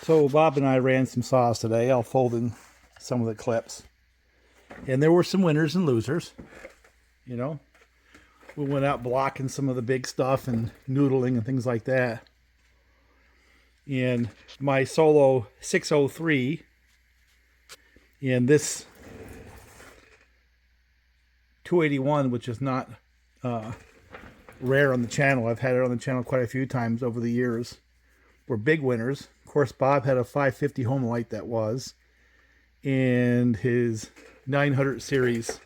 So Bob and I ran some saws today. I'll fold in some of the clips. And there were some winners and losers. You know, we went out blocking some of the big stuff and noodling and things like that. And my Solo 603 and this 281, which is not rare on the channel. I've had it on the channel quite a few times over the years. Were big winners. Of course, Bob had a 550 Homelite that was, and his 900 series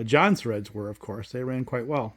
John threads were, of course. They ran quite well.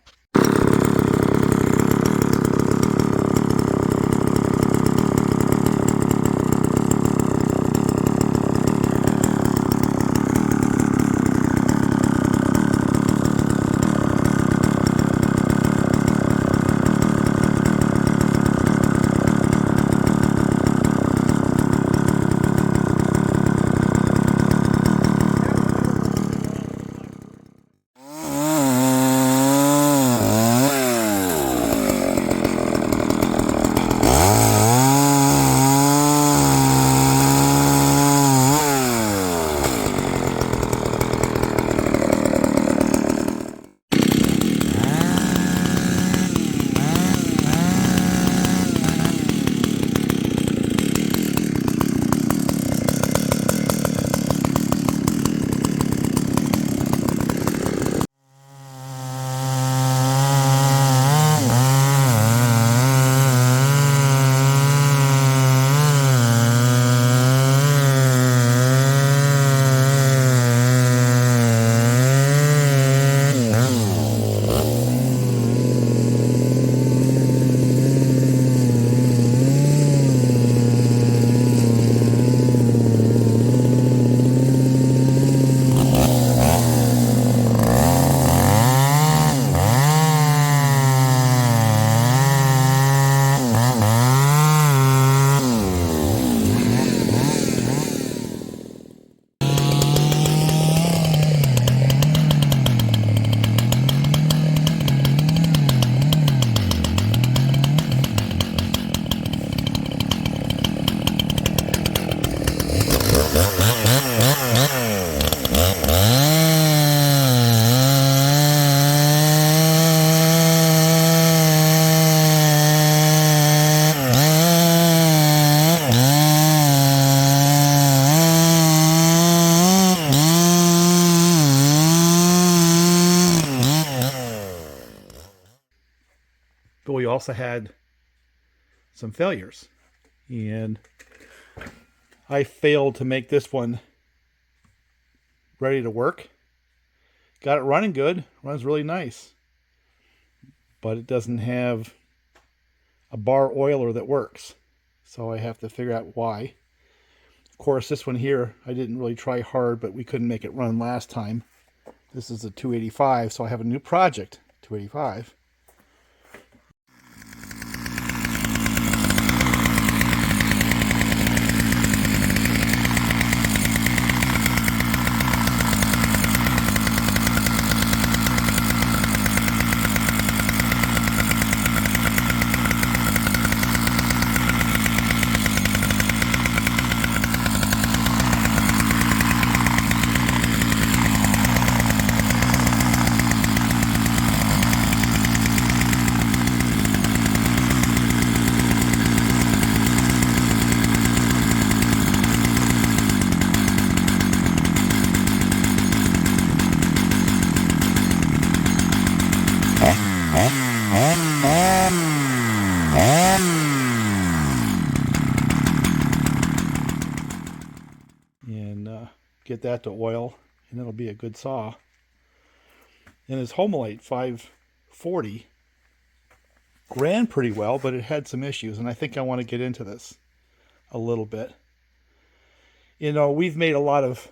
But we also had some failures. And I failed to make this one ready to work. Got it running good. Runs really nice. But it doesn't have a bar oiler that works. So I have to figure out why. Of course, this one here, I didn't really try hard, but we couldn't make it run last time. This is a 285, so I have a new project, 285. And get that to oil, and it'll be a good saw. And his Homelite 540 ran pretty well, but it had some issues, and I think I want to get into this a little bit. You know, we've made a lot of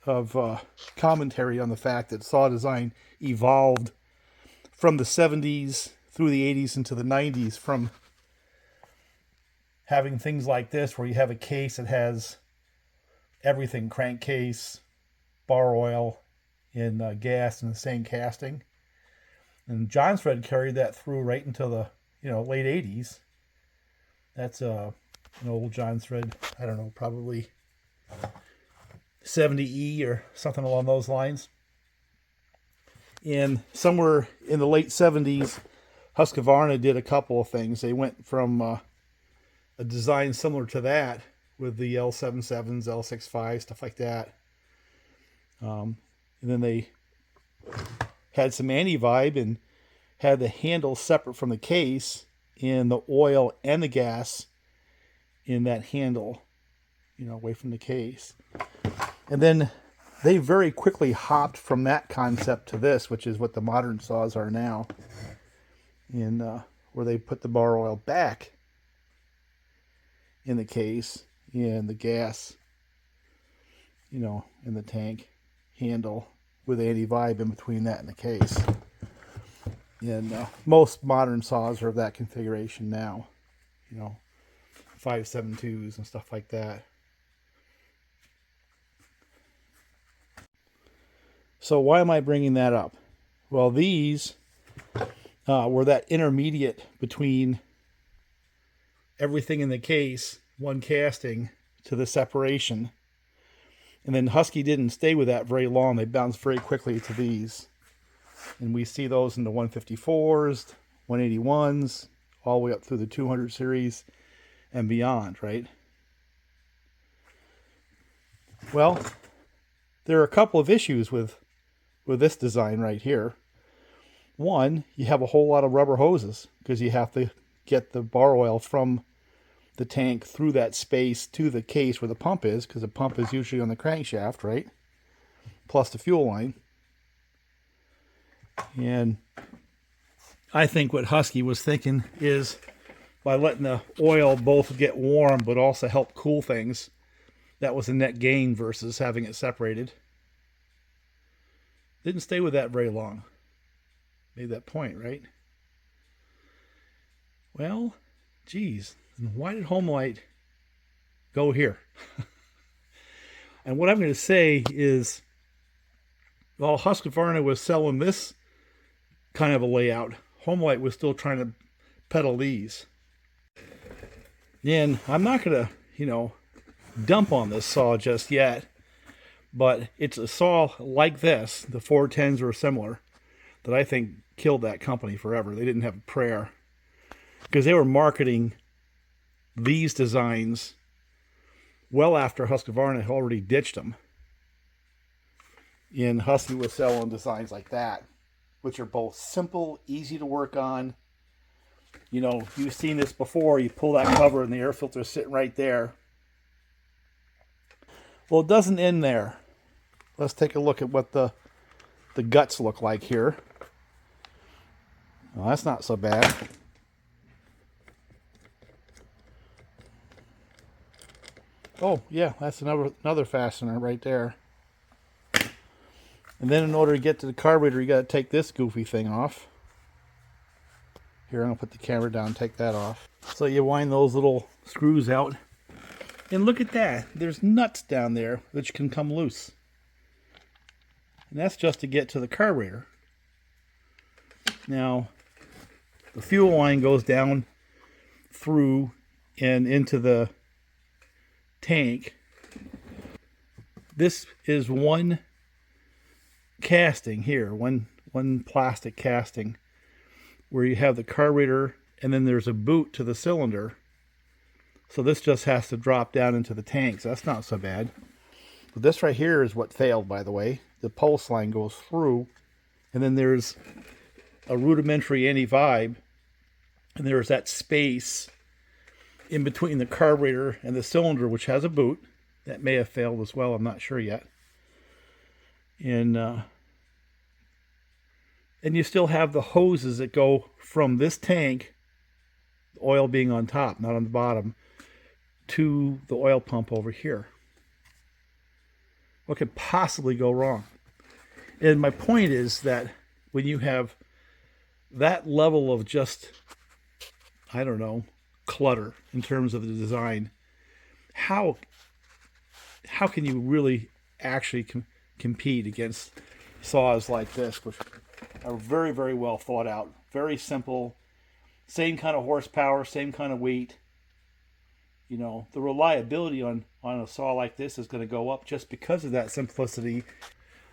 of commentary on the fact that saw design evolved from the 70s through the 80s into the 90s, from having things like this where you have a case that has everything, crankcase, bar oil, and gas in the same casting. And John Thread carried that through right into the late 80s. That's an old John Thread, I don't know, probably 70E or something along those lines. And somewhere in the late 70s, Husqvarna did a couple of things. They went from a design similar to that with the L77s, L65, stuff like that. And then they had some anti-vibe and had the handle separate from the case, and the oil and the gas in that handle, away from the case. And then they very quickly hopped from that concept to this, which is what the modern saws are now, and where they put the bar oil back in the case and the gas, in the tank handle with anti-vibe in between that and the case. And most modern saws are of that configuration now, 5.72s and stuff like that. So why am I bringing that up? Well, these were that intermediate between everything in the case, one casting, to the separation. And then Husky didn't stay with that very long. They bounced very quickly to these. And we see those in the 154s, 181s, all the way up through the 200 series and beyond, right? Well, there are a couple of issues with this design right here. One, you have a whole lot of rubber hoses because you have to get the bar oil from the tank through that space to the case where the pump is, because the pump is usually on the crankshaft, right? Plus the fuel line. And I think what Husky was thinking is, by letting the oil both get warm but also help cool things, that was a net gain versus having it separated. Didn't stay with that very long. Made that point, right? Well, geez, why did Homelite go here? And what I'm going to say is, while Husqvarna was selling this kind of a layout, Homelite was still trying to peddle these. And I'm not going to, dump on this saw just yet, but it's a saw like this, the 410s were similar, that I think killed that company forever. They didn't have a prayer, because they were marketing these designs well after Husqvarna had already ditched them. And Husky was selling designs like that, which are both simple, easy to work on. You've seen this before. You pull that cover and the air filter is sitting right there. Well, it doesn't end there. Let's take a look at what the guts look like here. Well, that's not so bad. Oh, yeah, that's another fastener right there. And then in order to get to the carburetor, you got to take this goofy thing off. Here, I'm going to put the camera down and take that off. So you wind those little screws out. And look at that. There's nuts down there which can come loose. And that's just to get to the carburetor. Now, the fuel line goes down through and into the tank. This is one casting here, one plastic casting, where you have the carburetor and then there's a boot to the cylinder. So this just has to drop down into the tank, so that's not so bad. But this right here is what failed, by the way. The pulse line goes through, and then there's a rudimentary anti-vibe, and there's that space in between the carburetor and the cylinder, which has a boot. That may have failed as well, I'm not sure yet. And you still have the hoses that go from this tank, the oil being on top, not on the bottom, to the oil pump over here. What could possibly go wrong? And my point is that when you have that level of just, I don't know, clutter in terms of the design, how can you really actually compete against saws like this, which are very, very well thought out, very simple, same kind of horsepower, same kind of weight. You know, the reliability on a saw like this is going to go up just because of that simplicity.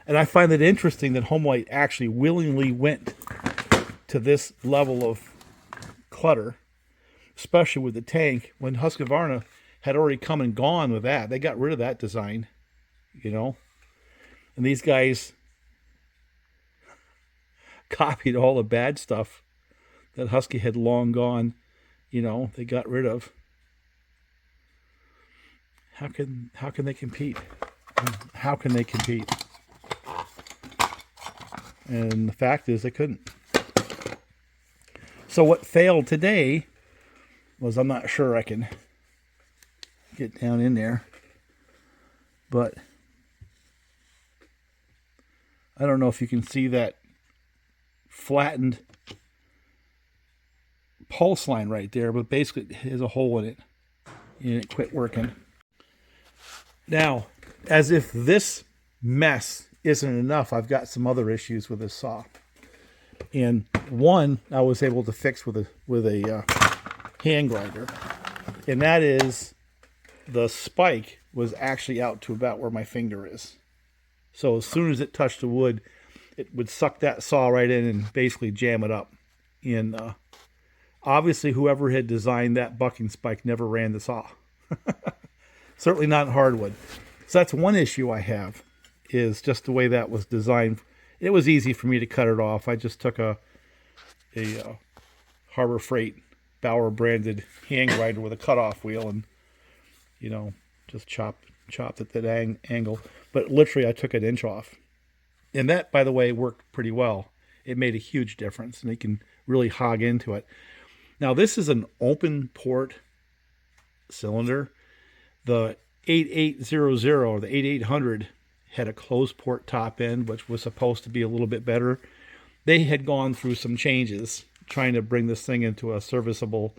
And I find it interesting that Homelite actually willingly went to this level of clutter, especially with the tank, when Husqvarna had already come and gone with that. They got rid of that design, you know. And these guys copied all the bad stuff that Husky had long gone, you know, they got rid of. How can they compete? How can they compete? And the fact is they couldn't. So what failed today was, I'm not sure I can get down in there, but I don't know if you can see that flattened pulse line right there, but basically there's a hole in it and it quit working. Now, as if this mess isn't enough, I've got some other issues with this saw. And one I was able to fix with a hand grinder, and that is the spike was actually out to about where my finger is. So as soon as it touched the wood, it would suck that saw right in and basically jam it up. And obviously whoever had designed that bucking spike never ran the saw. Certainly not in hardwood. So that's one issue I have, is just the way that was designed. It was easy for me to cut it off. I just took a Harbor Freight Bauer branded hand grinder with a cutoff wheel and, you know, just chopped at that angle. But literally I took an inch off. And that, by the way, worked pretty well. It made a huge difference, and you can really hog into it. Now this is an open port cylinder. The 8800 or the 8800 had a closed port top end, which was supposed to be a little bit better. They had gone through some changes trying to bring this thing into a serviceable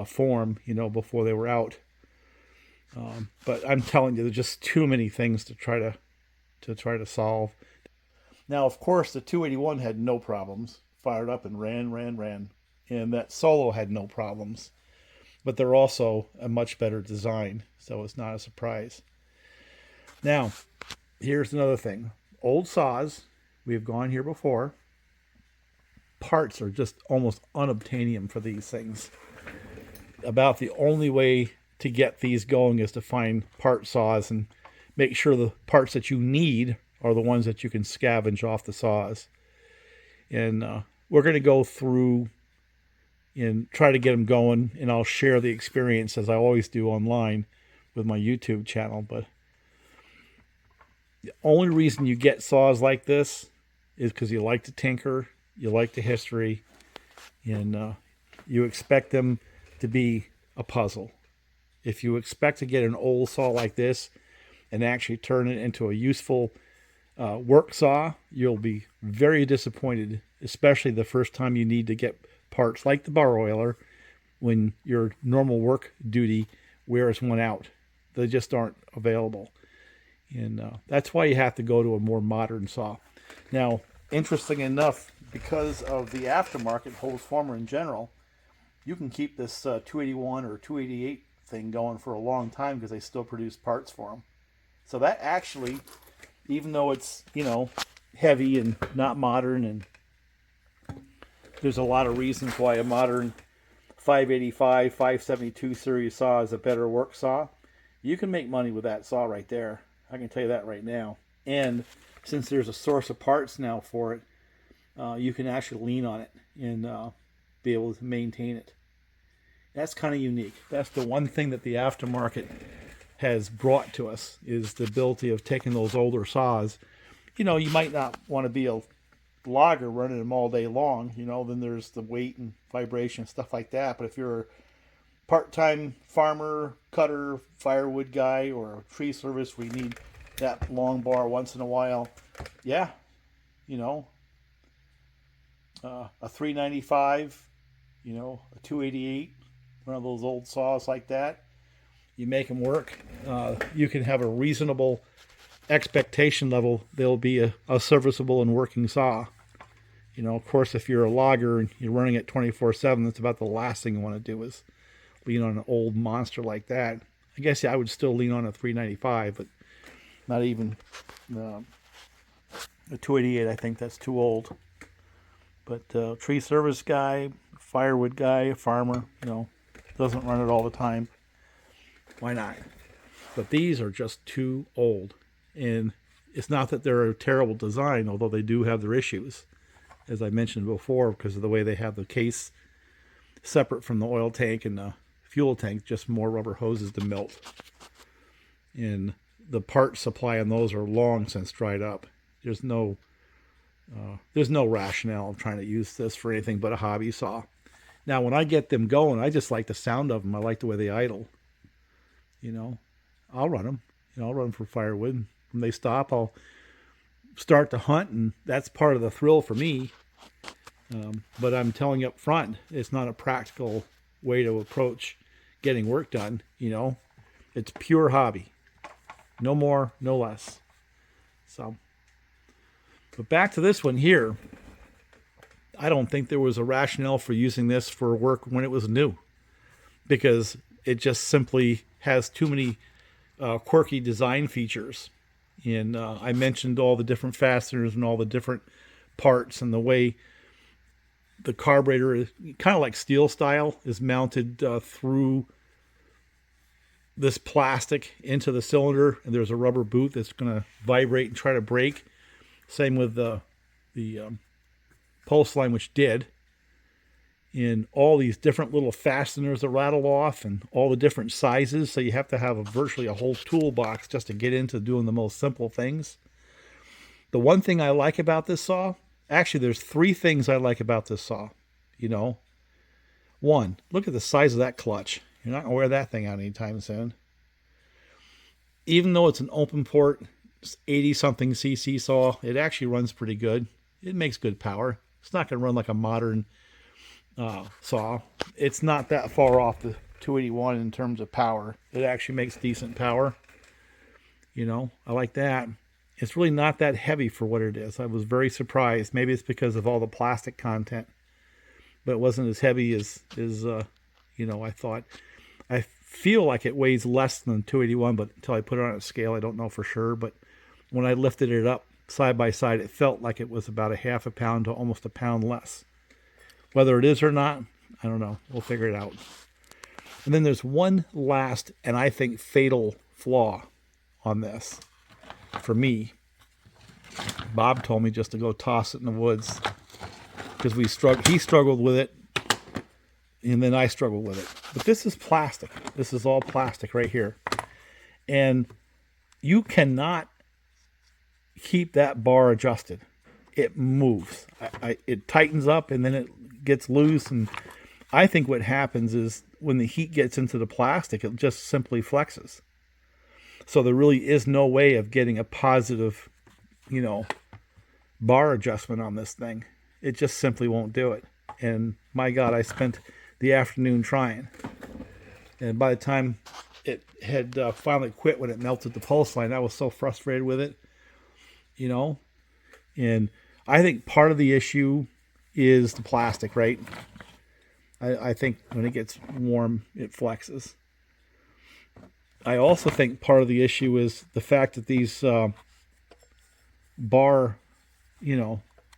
form, you know, before they were out. But I'm telling you, there's just too many things to try to solve. Now, of course, the 281 had no problems. Fired up and ran. And that Solo had no problems. But they're also a much better design, so it's not a surprise. Now, here's another thing. Old saws, we've gone here before. Parts are just almost unobtainium for these things. About the only way to get these going is to find part saws and make sure the parts that you need are the ones that you can scavenge off the saws. And we're going to go through and try to get them going, and I'll share the experience as I always do online with my YouTube channel. But the only reason you get saws like this is because you like to tinker, you like the history, and you expect them to be a puzzle. If you expect to get an old saw like this and actually turn it into a useful work saw, you'll be very disappointed, especially the first time you need to get parts like the bar oiler when your normal work duty wears one out. They just aren't available. And that's why you have to go to a more modern saw. Now, interesting enough, because of the aftermarket hose former in general, you can keep this 281 or 288 thing going for a long time because they still produce parts for them. So that actually, even though it's, you know, heavy and not modern, and there's a lot of reasons why a modern 585, 572 series saw is a better work saw, you can make money with that saw right there. I can tell you that right now. And since there's a source of parts now for it, you can actually lean on it and be able to maintain it. That's kind of unique. That's the one thing that the aftermarket has brought to us, is the ability of taking those older saws. You know, you might not want to be a logger running them all day long, you know, then there's the weight and vibration, stuff like that. But if you're a part-time farmer, cutter, firewood guy, or a tree service where you need that long bar once in a while. Yeah, you know, a 395, a 288, one of those old saws like that. You make them work. You can have a reasonable expectation level. They'll be a serviceable and working saw. Of course, if you're a logger and you're running it 24/7, that's about the last thing you want to do is lean on an old monster like that. I guess I would still lean on a 395, but not even a 288. I think that's too old. But tree service guy, firewood guy, farmer, doesn't run it all the time. Why not? But these are just too old. And it's not that they're a terrible design, although they do have their issues, as I mentioned before, because of the way they have the case separate from the oil tank and the fuel tank, just more rubber hoses to melt. And the part supply on those are long since dried up. There's no rationale of trying to use this for anything but a hobby saw. Now, when I get them going, I just like the sound of them. I like the way they idle. I'll run them. I'll run for firewood. When they stop, I'll start to hunt, and that's part of the thrill for me. But I'm telling you up front, it's not a practical way to approach getting work done. It's pure hobby. No more, no less. So, but back to this one here. I don't think there was a rationale for using this for work when it was new, because it just simply has too many quirky design features. And I mentioned all the different fasteners and all the different parts, and the way the carburetor is kind of like steel style, is mounted through this plastic into the cylinder, and there's a rubber boot that's going to vibrate and try to break. Same with the pulse line, which did. In all these different little fasteners that rattle off, and all the different sizes, so you have to have virtually a whole toolbox just to get into doing the most simple things. The one thing I like about this saw, actually there's three things I like about this saw. One, look at the size of that clutch. You're not going to wear that thing out anytime soon. Even though it's an open port 80 something cc saw, it actually runs pretty good. It makes good power. It's not going to run like a modern saw. It's not that far off the 281 in terms of power. It actually makes decent power. I like that. It's really not that heavy for what it is. I was very surprised. Maybe it's because of all the plastic content, but it wasn't as heavy as I thought. I feel like it weighs less than 281, but until I put it on a scale, I don't know for sure. But when I lifted it up side by side, it felt like it was about a half a pound to almost a pound less. Whether it is or not, I don't know. We'll figure it out. And then there's one last, and I think fatal flaw on this for me. Bob told me just to go toss it in the woods, because he struggled with it, and then I struggled with it. But this is plastic. This is all plastic right here. And you cannot keep that bar adjusted. It moves. It tightens up, and then it gets loose. And I think what happens is when the heat gets into the plastic, it just simply flexes. So there really is no way of getting a positive, bar adjustment on this thing. It just simply won't do it. And my God, I spent the afternoon trying. And by the time it had finally quit, when it melted the pulse line, I was so frustrated with it, And I think part of the issue is the plastic, right? I think when it gets warm, it flexes. I also think part of the issue is the fact that these bar,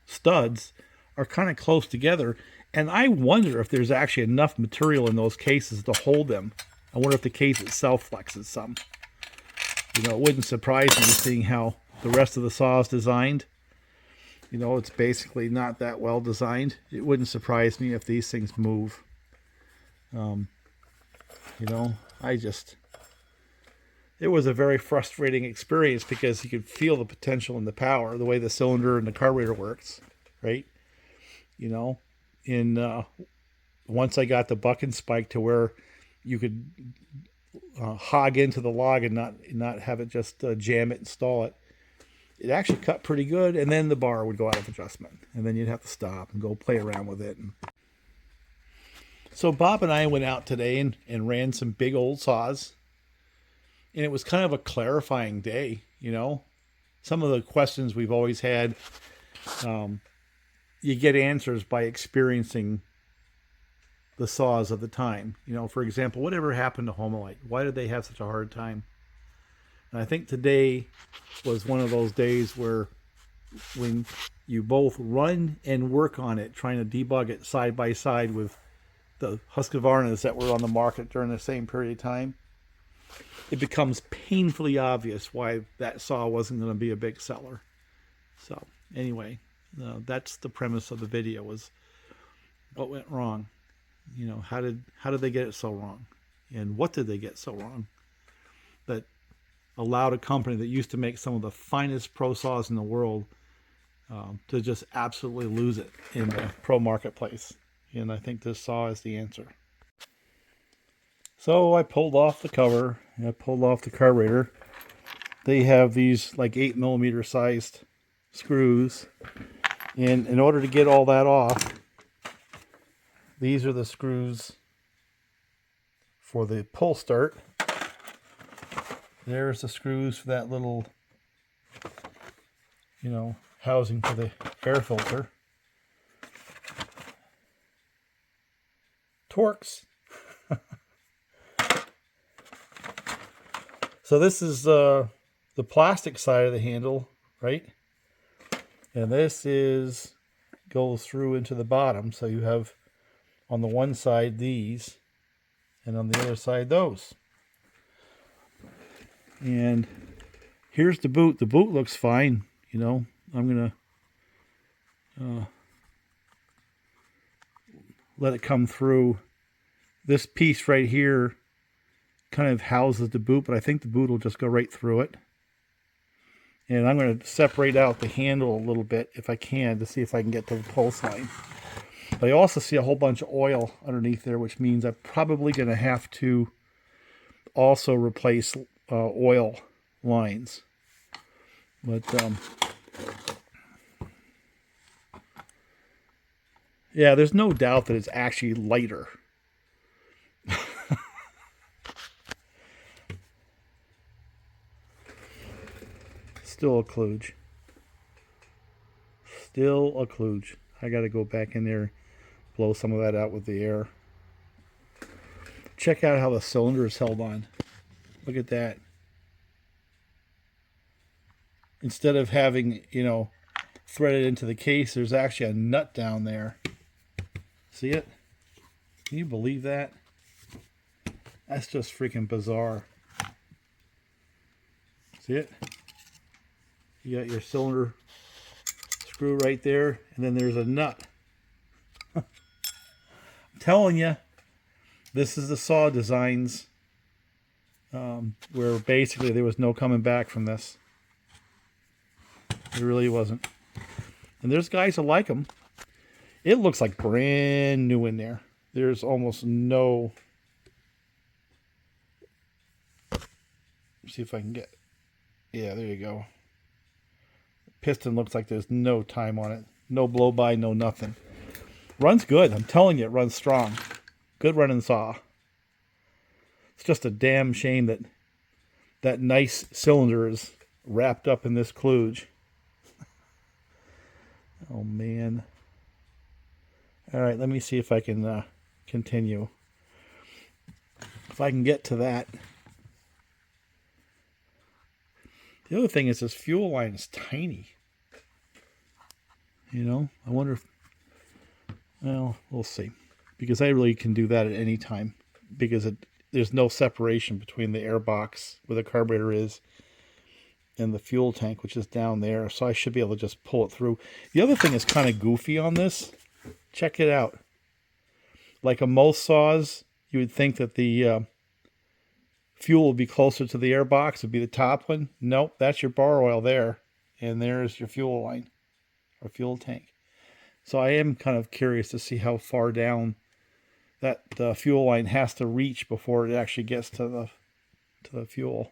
studs are kind of close together. And I wonder if there's actually enough material in those cases to hold them. I wonder if the case itself flexes some. It wouldn't surprise me seeing how the rest of the saw is designed. It's basically not that well designed. It wouldn't surprise me if these things move. It was a very frustrating experience, because you could feel the potential and the power, the way the cylinder and the carburetor works, right? Once I got the buck and spike to where you could hog into the log and not have it just jam it and stall it. It actually cut pretty good, and then the bar would go out of adjustment, and then you'd have to stop and go play around with it. So Bob and I went out today and ran some big old saws, and it was kind of a clarifying day, you know. Some of the questions we've always had, you get answers by experiencing the saws of the time. You know, for example, whatever happened to Homelite? Why did they have such a hard time? And I think today was one of those days where when you both run and work on it, trying to debug it side by side with the Husqvarnas that were on the market during the same period of time, it becomes painfully obvious why that saw wasn't going to be a big seller. So anyway, that's the premise of the video, was what went wrong. You know, how did they get it so wrong? And what did they get so wrong that allowed a company that used to make some of the finest pro saws in the world to just absolutely lose it in the pro marketplace? And I think this saw is the answer. So I pulled off the cover, and I pulled off the carburetor. They have these like 8mm sized screws, and in order to get all that off, these are the screws for the pull start. There's the screws for that little, you know, housing for the air filter. Torx. So this is the plastic side of the handle, right? And this goes through into the bottom. So you have on the one side these, and on the other side those. And here's the boot. The boot looks fine. You know, I'm gonna let it come through. This piece right here kind of houses the boot, but I think the boot will just go right through it. And I'm going to separate out the handle a little bit if I can, to see if I can get to the pulse line. But I also see a whole bunch of oil underneath there, which means I'm probably going to have to also replace oil lines. But yeah, there's no doubt that it's actually lighter. Still a kludge. Still a kludge. I got to go back in there, blow some of that out with the air. Check out how the cylinder is held on. Look at that. Instead of having, you know, threaded into the case, there's actually a nut down there. See it? Can you believe that? That's just freaking bizarre. See it? You got your cylinder screw right there, and then there's a nut. I'm telling you, this is the saw designs where basically there was no coming back from this. It really wasn't. And there's guys who like them. It looks like brand new in there. There's almost no... Let's see if I can get... Yeah, there you go. Piston looks like there's no time on it. No blow by, no nothing. Runs good. I'm telling you, it runs strong. Good running saw. It's just a damn shame that that nice cylinder is wrapped up in this kludge. Oh, man. All right, let me see if I can continue. If I can get to that. The other thing is this fuel line is tiny. You know, I wonder if... Well, we'll see. Because I really can do that at any time. Because there's no separation between the air box where the carburetor is and the fuel tank, which is down there. So I should be able to just pull it through. The other thing is kind of goofy on this. Check it out. Like on most saws, you would think that the fuel would be closer to the air box. It would be the top one. Nope, that's your bar oil there. And there's your fuel line or fuel tank. So I am kind of curious to see how far down that fuel line has to reach before it actually gets to to the fuel.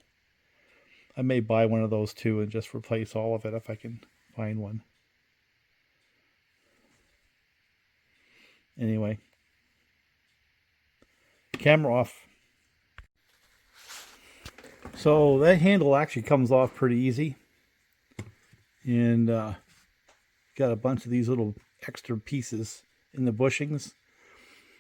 I may buy one of those too and just replace all of it if I can find one. Anyway, camera off. So that handle actually comes off pretty easy. And got a bunch of these little extra pieces in the bushings.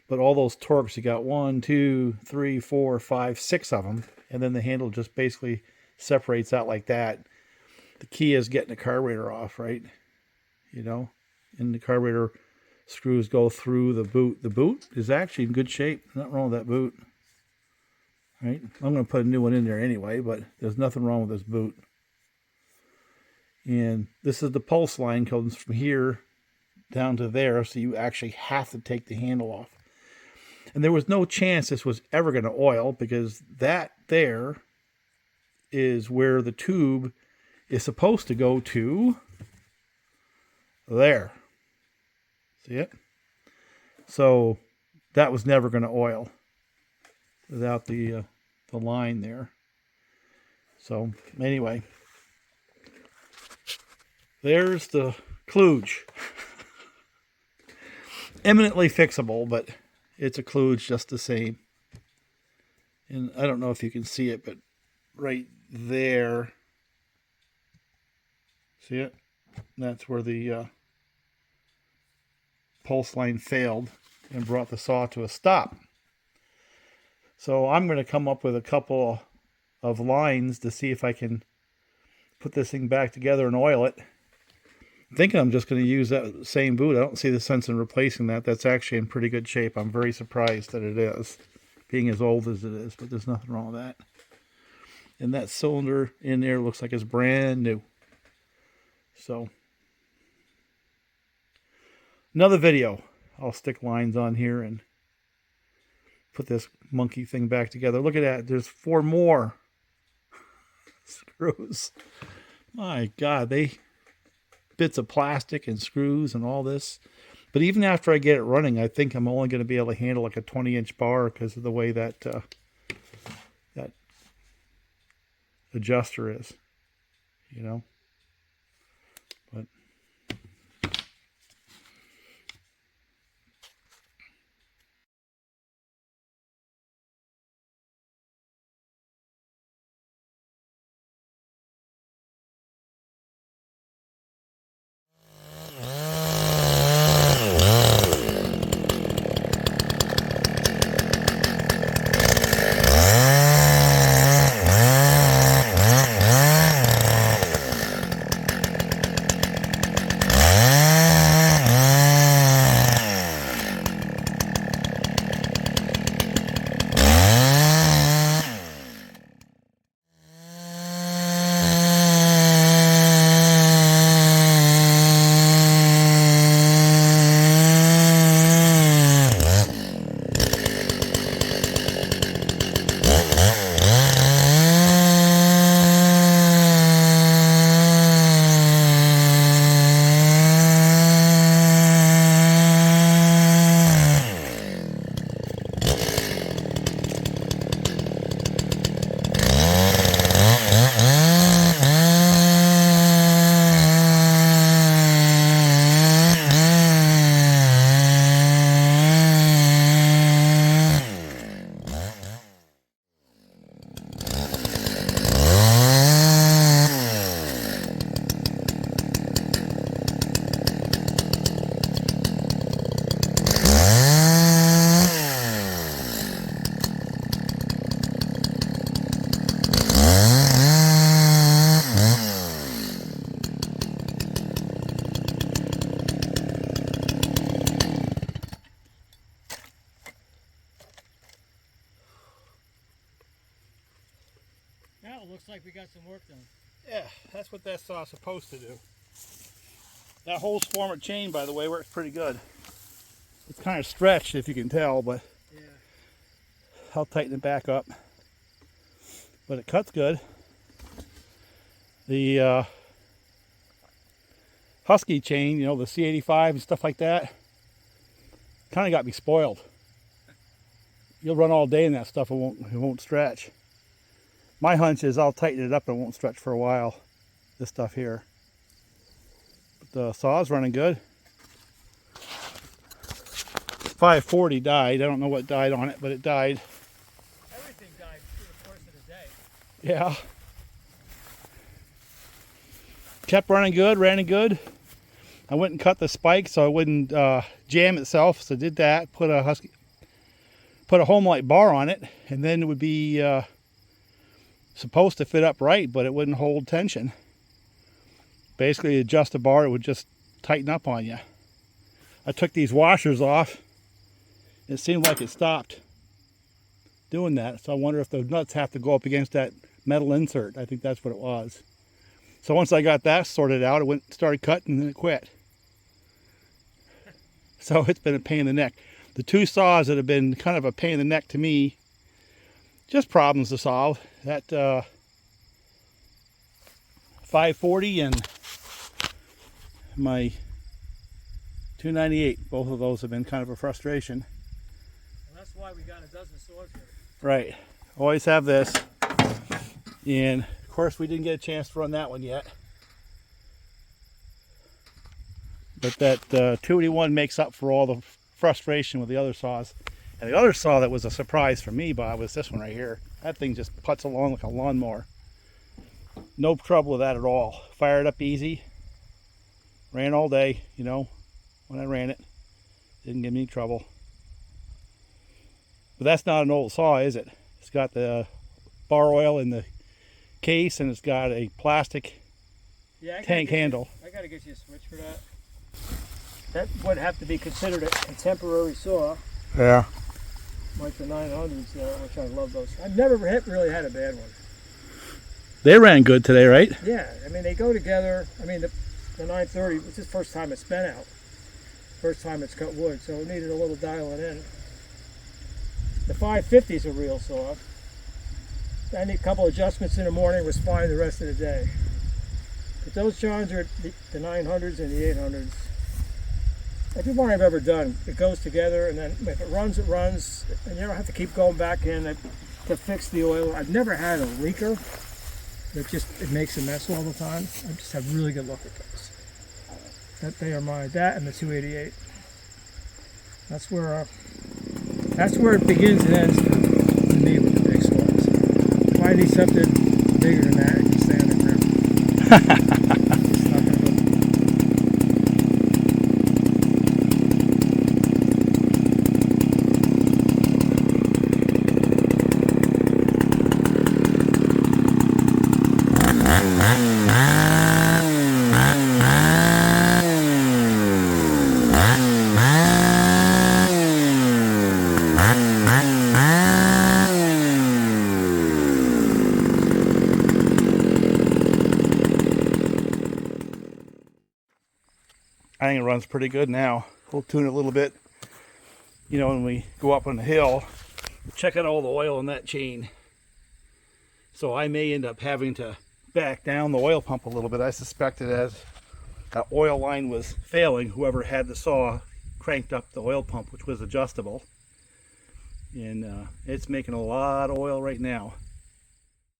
But all those Torx, you got 1, 2, 3, 4, 5, 6 of them. And then the handle just basically separates out like that. The key is getting the carburetor off, right? You know, and the carburetor screws go through the boot. The boot is actually in good shape. Nothing wrong with that boot. Right? I'm going to put a new one in there anyway, but there's nothing wrong with this boot. And this is the pulse line, comes from here down to there, so you actually have to take the handle off. And there was no chance this was ever going to oil, because that there is where the tube is supposed to go to. There. See it? So that was never going to oil without the line there. So anyway, there's the kludge. Eminently fixable, but it's a kludge just the same. And I don't know if you can see it, but right there, see it? That's where the pulse line failed and brought the saw to a stop. So I'm going to come up with a couple of lines to see if I can put this thing back together and oil it. I'm thinking I'm just going to use that same boot. I don't see the sense in replacing that. That's actually in pretty good shape. I'm very surprised that it is, being as old as it is, but there's nothing wrong with that. And that cylinder in there looks like it's brand new. So another video. I'll stick lines on here and put this monkey thing back together. Look at that. There's 4 more screws. My God, bits of plastic and screws and all this. But even after I get it running, I think I'm only going to be able to handle like a 20-inch bar because of the way that that adjuster is, you know. But Now it looks like we got some work done. yeah, that's what that saw's supposed to do. That whole swarm of chain, by the way, works pretty good. It's kind of stretched, if you can tell, but Yeah. I'll tighten it back up. But it cuts good. The Husky chain, you know, the C85 and stuff like that, kind of got me spoiled. You'll run all day in that stuff, it won't stretch. My hunch is I'll tighten it up and it won't stretch for a while, this stuff here. But the saw's running good. 540 died. I don't know what died on it, but it died. Everything died through the course of the day. Yeah. Kept running good, ran good. I went and cut the spike so it wouldn't jam itself. So I did that. Put a Homelite bar on it, and then it would be supposed to fit upright, but it wouldn't hold tension. Basically, adjust the bar, it would just tighten up on you. I took these washers off. It seemed like it stopped doing that. So I wonder if the nuts have to go up against that metal insert. I think that's what it was. So once I got that sorted out, it started cutting and then it quit. So it's been a pain in the neck. The two saws that have been kind of a pain in the neck to me, just problems to solve. That 540 and my 298, both of those have been kind of a frustration. Well, that's why we got a dozen saws here. Right. Always have this. And of course we didn't get a chance to run that one yet. But that 281 makes up for all the frustration with the other saws. And the other saw that was a surprise for me, Bob, was this one right here. That thing just puts along like a lawnmower. No trouble with that at all. Fired up easy. Ran all day, you know, when I ran it. Didn't give me any trouble. But that's not an old saw, is it? It's got the bar oil in the case, and it's got a plastic tank handle. I gotta get you a switch for that. That would have to be considered a contemporary saw, Yeah. like the 900s there, which I love those. I've never really had a bad one. They ran good today, right? Yeah, I mean, they go together. I mean, the 930, it's the first time it's been out. First time it's cut wood, so it needed a little dialing in. The 550 is a real saw. I need a couple adjustments in the morning, was fine the rest of the day. But those Johns are the 900s and the 800s. Every one I've ever done, it goes together, and then if it runs, it runs, and you don't have to keep going back in to fix the oil. I've never had a leaker that it makes a mess all the time. I just have really good luck with those. That they are mine. That and the 288. That's where it begins and ends for me with the big saws. If I need something bigger than that, it can stay underground. It's not gonna go. I think it runs pretty good now. We'll tune it a little bit. You know, when we go up on the hill, check out all the oil in that chain. So I may end up having to back down the oil pump a little bit. I suspect it as that oil line was failing. Whoever had the saw cranked up the oil pump, which was adjustable. And it's making a lot of oil right now.